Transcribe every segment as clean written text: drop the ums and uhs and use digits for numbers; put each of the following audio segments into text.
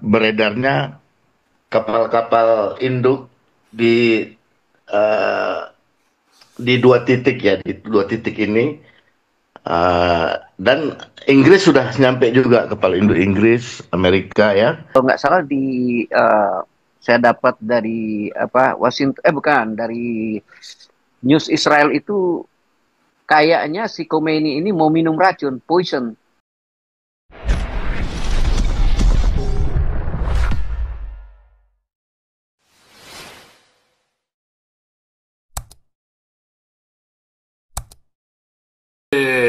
beredarnya kapal-kapal induk di eh, di dua titik ya, di dua titik ini. Dan Inggris sudah nyampe juga, kapal induk Inggris, Amerika ya. Kalau nggak salah eh, saya dapat dari apa Washington, bukan, dari news Israel itu kayaknya si Khomeini ini mau minum racun, poison.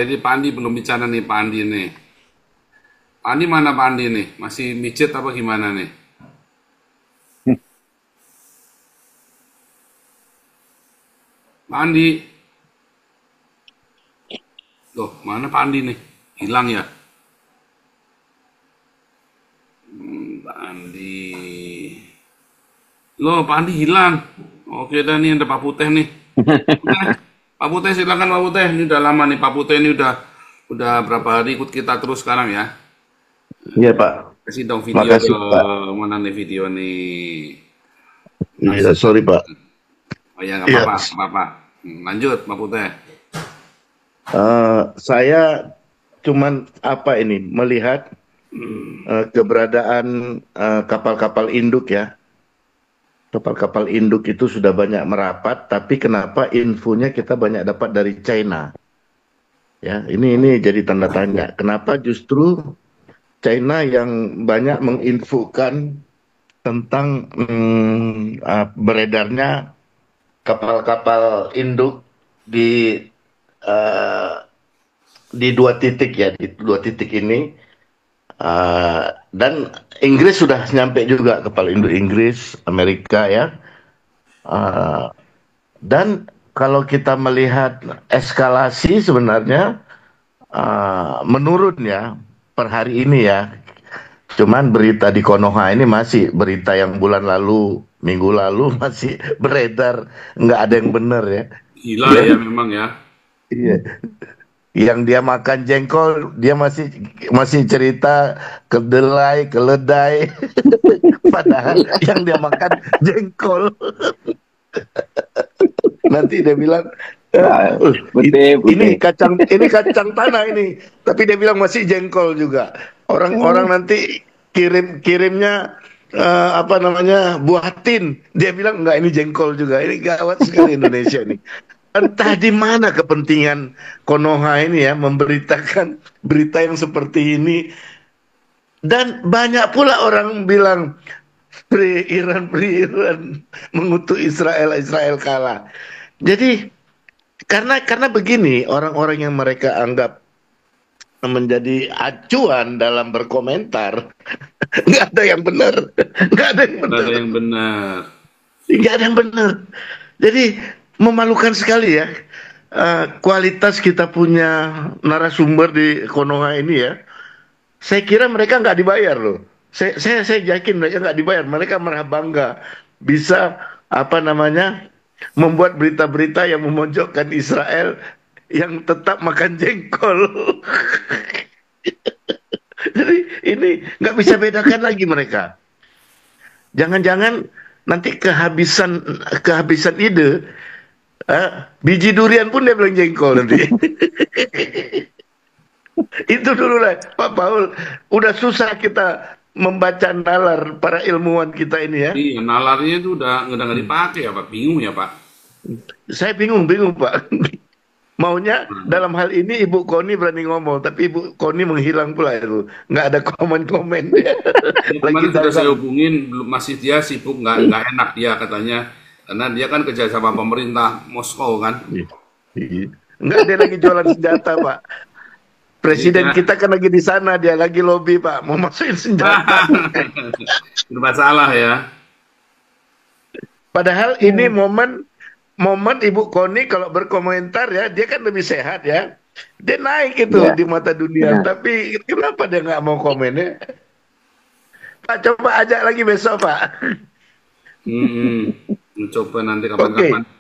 Ini Pak Andi belum bicara nih, Pak Andi nih. Pak Andi mana Pak Andi nih? Masih micet apa gimana nih? Pak Andi, loh mana Pak Andi nih? Hilang ya? Pak Andi. Loh Pak Andi hilang. Oke dah nih ada Pak Putih nih. Putih. Pak Putih silakan Pak Putih. Ini udah lama nih Pak Putih ini udah berapa hari ikut kita terus sekarang ya. Iya Pak, Kasih dong video makasih Pak. mana nih video nih. Iya, Masuk. sorry Pak. Oh ya nggak Iya, apa-apa, nggak apa-apa. Lanjut Pak Putih. saya cuman apa ini melihat keberadaan kapal-kapal induk ya. Kapal-kapal induk itu sudah banyak merapat, tapi kenapa infonya kita banyak dapat dari China? Ya, ini jadi tanda tanya. Kenapa justru China yang banyak menginfokan tentang beredarnya kapal-kapal induk di eh, di dua titik ya, di dua titik ini. Dan Inggris sudah nyampe juga, kapal induk Inggris, Amerika ya. Eh, dan kalau kita melihat eskalasi sebenarnya menurun ya per hari ini ya. Cuman berita di Konoha ini masih berita yang bulan lalu, minggu lalu masih beredar, nggak ada yang benar ya. Gila ya Yang memang ya. iya, yang dia makan jengkol, dia masih masih cerita kedelai, keledai, padahal yang dia makan jengkol. Nanti dia bilang, Ah, ini putih. kacang tanah ini, tapi dia bilang masih jengkol juga. Orang-orang nanti kirimnya apa namanya, buah tin, dia bilang enggak, ini jengkol juga. Ini gawat sekali Indonesia ini. Entah di mana kepentingan Konoha ini ya memberitakan berita yang seperti ini. Dan banyak pula orang bilang Free Iran mengutuk Israel, Israel kalah. Jadi karena begini, orang-orang yang mereka anggap menjadi acuan dalam berkomentar, nggak ada yang benar, nggak ada yang Gak benar, ada yang benar. nggak ada yang benar. Jadi memalukan sekali ya. Kualitas kita punya narasumber di Konoha ini ya. Saya kira mereka nggak dibayar loh. Saya yakin mereka nggak dibayar. Mereka merasa bangga bisa apa namanya membuat berita-berita yang memojokkan Israel yang tetap makan jengkol. Jadi ini nggak bisa bedakan lagi mereka. Jangan-jangan nanti kehabisan ide. Biji durian pun dia bilang jengkol nanti. Itu dulu lah Pak Paul. Udah susah kita membaca nalar para ilmuwan kita ini ya. Iya, nalarnya itu udah nggak dipakai ya Pak. Bingung ya Pak. Saya bingung Pak. Maunya dalam hal ini Ibu Koni berani ngomong, tapi Ibu Koni menghilang pula itu. Nggak ada komen-komen. Ya, Lagi kemarin sudah saya dagang. hubungin, belum masih dia sibuk, nggak enak dia katanya. Karena dia kan kerja sama pemerintah Moskow kan. Nggak ada lagi jualan senjata Pak. Presiden Iya. kita kan lagi di sana, dia lagi lobby Pak, mau masukin senjata. Bermasalah ya. Padahal ini momen momen Ibu Koni kalau berkomentar ya, dia kan lebih sehat ya. Dia naik itu Ya, di mata dunia. benar. Tapi kenapa dia nggak mau komen ya? Pak, coba ajak lagi besok Pak. Hmm, mencoba nanti kapan-kapan. Oke,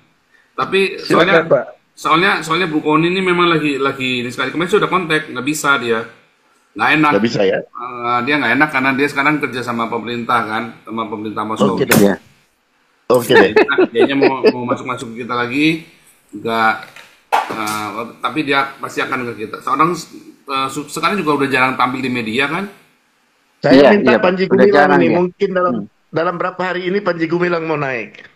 Tapi silakan Pak. soalnya Bu Koni ini memang lagi ini sekali kemarin sudah kontak nggak bisa dia. Nggak enak. Nggak bisa ya. Dia nggak enak karena dia sekarang kerja sama pemerintah kan, sama pemerintah Moskow. Oke deh. Ya. Oke deh. Dianya mau masuk ke kita lagi, juga tapi dia pasti akan ke kita. Seorang sekarang juga udah jarang tampil di media kan? Saya Iya, minta iya, Pak. Panji Udah Gumilang jarang nih, dia. mungkin dalam berapa hari ini Panji Gumilang mau naik.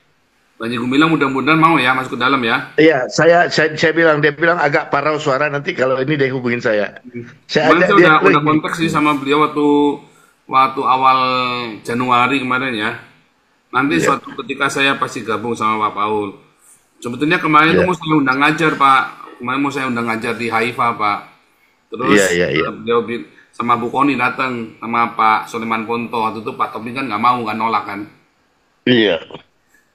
Panji Gumilang mudah-mudahan mau ya masuk ke dalam ya. Iya, saya bilang, dia bilang agak parau suara, nanti kalau ini dia hubungin saya. Saya Kemarin ajak saya dia udah lagi. kontak sih sama beliau waktu awal Januari kemarin ya. Nanti Iya. suatu ketika saya pasti gabung sama Pak Paul. Sebetulnya kemarin itu Iya. mau saya undang ngajar Pak. Kemarin mau saya undang ngajar di Haifa Pak. Terus Iya. beliau sama Bu Koni datang sama Pak Soleman Ponto. Waktu itu Pak Tommy kan nggak mau kan, nolak kan. Iya.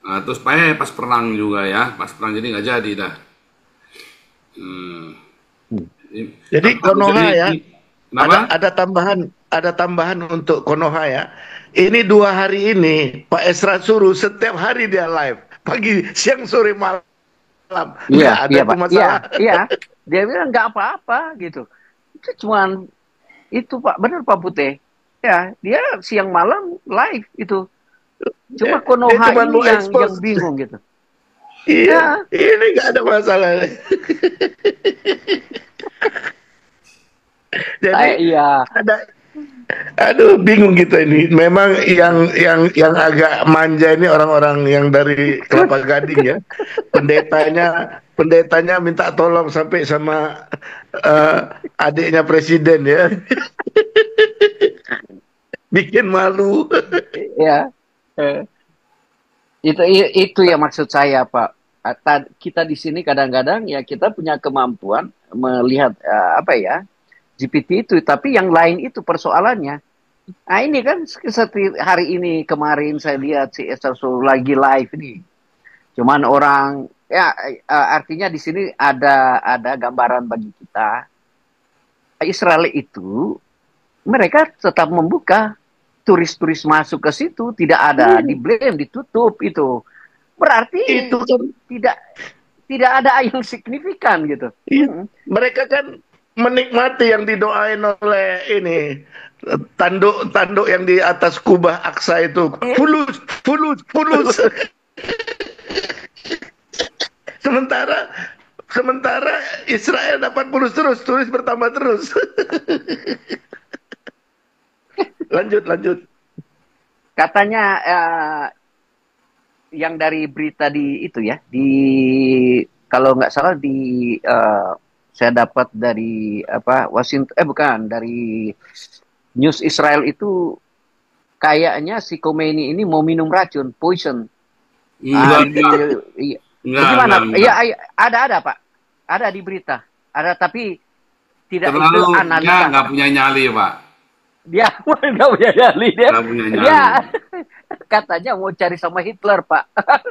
Nah, terus pas perang juga ya, pas perang jadi nggak jadi dah. Hmm. Jadi Konoha ya, Kenapa? ada tambahan untuk Konoha ya. Ini 2 hari ini Pak Esra Suruh setiap hari dia live, pagi, siang, sore, malam. Nggak ada Iya, tuh Pak. masalah. Iya. Dia bilang nggak apa-apa gitu. Itu cuman itu Pak, benar Pak Putih. Ya, dia siang malam live itu. Cuma Dia Konoha cuma ini mau yang expose. bingung gitu. Iya, ini nggak ada masalah. Jadi Iya. aduh, bingung kita ini. Memang yang agak manja ini orang-orang yang dari Kelapa Gading ya. Pendetanya minta tolong sampai sama adiknya presiden ya. Bikin malu. Ya. Itu ya maksud saya Pak. Kita di sini kadang-kadang ya kita punya kemampuan melihat GPT itu, tapi yang lain itu persoalannya. Nah ini kan seperti hari ini kemarin saya lihat si Esther Sulu lagi live nih. Cuman orang ya artinya di sini ada gambaran bagi kita. Israel itu mereka tetap membuka turis-turis masuk ke situ, tidak ada di blame, ditutup itu. Berarti Itu kan tidak ada yang signifikan gitu. mereka kan menikmati yang didoain oleh ini tanduk yang di atas kubah Aqsa itu, fulus. sementara Israel dapat fulus terus, turis bertambah terus. lanjut. Katanya yang dari berita di itu ya, kalau nggak salah saya dapat dari Washington, dari News Israel itu kayaknya si Khomeini ini mau minum racun, poison. Enggak. Gimana? Enggak. Iya, ada Pak, ada di berita, ada tapi tidak itu Terlalu analisa. nggak punya nyali Pak. Dia nggak punya nyali dia. Nggak punya nyali. Dia katanya mau cari sama Hitler Pak.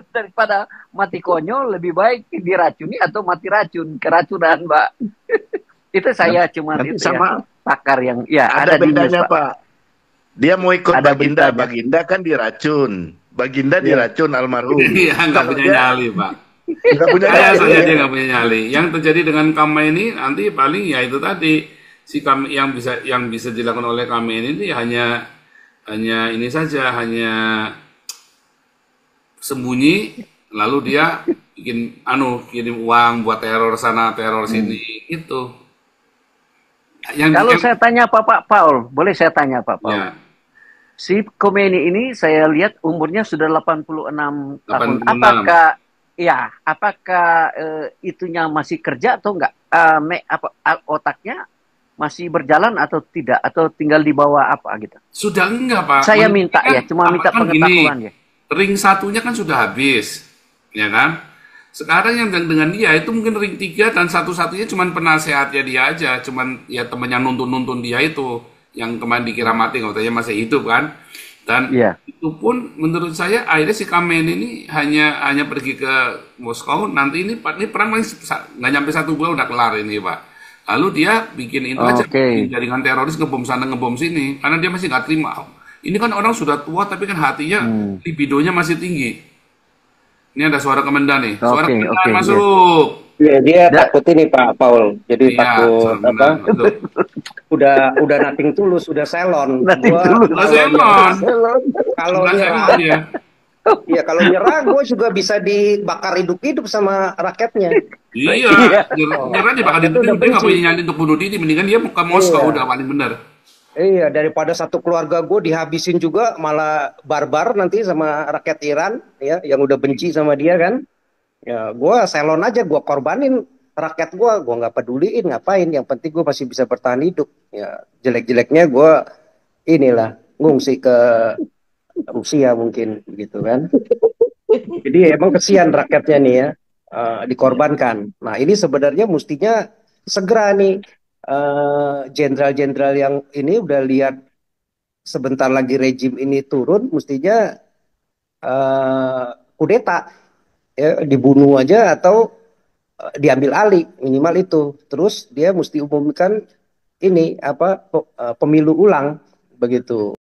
Daripada mati konyol lebih baik diracuni atau mati keracunan Pak. Itu saya cuma Nanti itu sama ya, pakar yang ya ada di news, bedanya Pak. Dia mau ikut Ada Baginda, beritanya. Baginda kan diracun. Baginda diracun almarhum. Iya, nggak Kalau punya dia nyali Pak. nggak punya Saya nyali, saja ya. dia nggak punya nyali. Yang terjadi dengan Khomeini nanti paling ya itu tadi yang bisa dilakukan oleh Khomeini ini hanya ini saja, hanya sembunyi lalu dia kirim uang buat teror sana teror sini itu. Kalau saya tanya Pak Paul, boleh saya tanya Pak Paul? Ya, Si Khomeini ini saya lihat umurnya sudah 86 tahun. 86. Apakah itunya masih kerja atau enggak? Otaknya masih berjalan atau tidak? Atau tinggal di bawah apa gitu? sudah enggak Pak. Saya minta ya, cuma minta Kan pengetahuan gini, ya. ring satunya kan sudah habis, ya kan? Sekarang yang dengan dia itu mungkin ring 3 dan satu-satunya cuman penasehatnya dia aja, cuman ya temennya nuntun dia itu yang kemarin dikira mati, katanya masih hidup kan? Dan Iya. itu pun menurut saya akhirnya si Khomeini ini hanya pergi ke Moskow. Nanti ini perang nggak nyampe 1 bulan udah kelar ini Pak. Lalu dia bikin itu aja, bikin jaringan teroris ngebom sana ngebom sini, karena dia masih nggak terima. Ini kan orang sudah tua tapi kan hatinya libidonya masih tinggi. Ini ada suara komandan nih. Suara komandan masuk. Ya, dia Da- takut ini Pak Paul. Jadi Iya, takut benar, apa? betul. Udah nating tulus, udah selon. Nanti Gua dulu. Sebelah kalau Selon, kalau sebelah Selon nyerang, dia. ya kalau nyerang gue juga bisa dibakar hidup-hidup sama rakyatnya. Iya, Iya. nyerah dia bakal Rakyatnya dibunuh. udah Dia nggak benci. punya nyali untuk bunuh diri. Mendingan dia ke Moskow, Iya. udah paling benar. Iya, daripada satu keluarga gue dihabisin juga, malah barbar nanti sama rakyat Iran, ya, yang udah benci sama dia kan. Ya, gue selon aja, gue korbanin rakyat gue nggak peduliin ngapain. Yang penting gue masih bisa bertahan hidup. Ya, jelek-jeleknya gue inilah ngungsi ke Rusia mungkin gitu kan. Jadi emang kesian rakyatnya nih ya, dikorbankan. Nah ini sebenarnya mestinya segera nih jenderal-jenderal yang ini udah lihat sebentar lagi rejim ini turun, mestinya eh, kudeta, ya, dibunuh aja atau diambil alih minimal itu. Terus dia mesti umumkan ini apa pemilu ulang begitu.